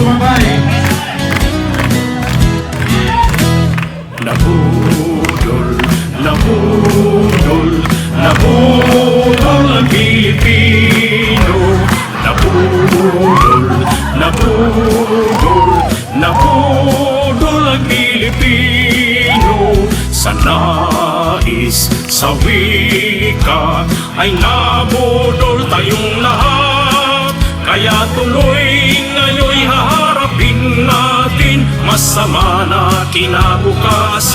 sumabay. Nabudol, nabudol, nabudol ang Pilipino. Nabudol, nabudol, nabudol ang Pilipino. Sa nais, sa wika, ay nabudol tayong lahat. Kaya tuloy ngayon'y haharapin natin masama na kinabukasan.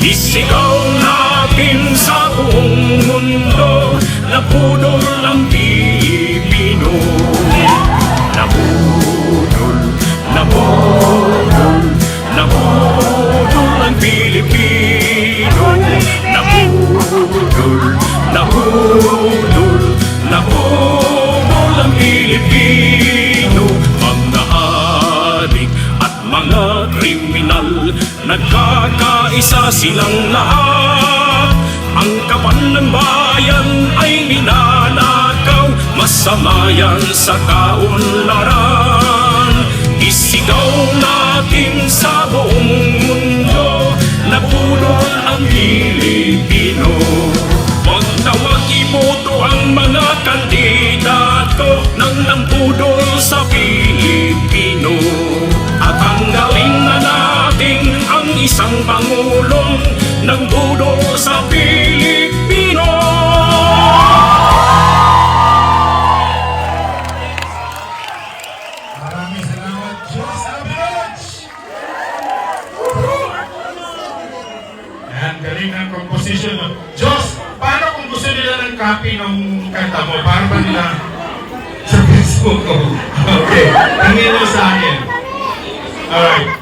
Isigaw natin sa buong mundo, nabudol ang Pilipino. Nabudol, nabudol, nabudol ang Pilipino. Nabudol, nabudol, nabudol ang Pilipino. Mga adik at mga kriminal, nagkakaisa silang lahat. Ang kapan ng bayan ay ninanakaw, masama yan sa kaunlaran. Isigaw natin sa buong mundo, nabudol ang Pilipino. Magtawag iboto ang mga kandidato ng nambudol sa Pilipino. At tanggalin na natin ang isang pangulong nangbudol sa Pilipino. Maraming salamat, Diyos Average! Yan, galing ang composition mo. Diyos, paano kung gusto nila ng copy ng kanta mo? Para ba nila sa Facebook ko? Okay, tingin mo sa akin. Alright.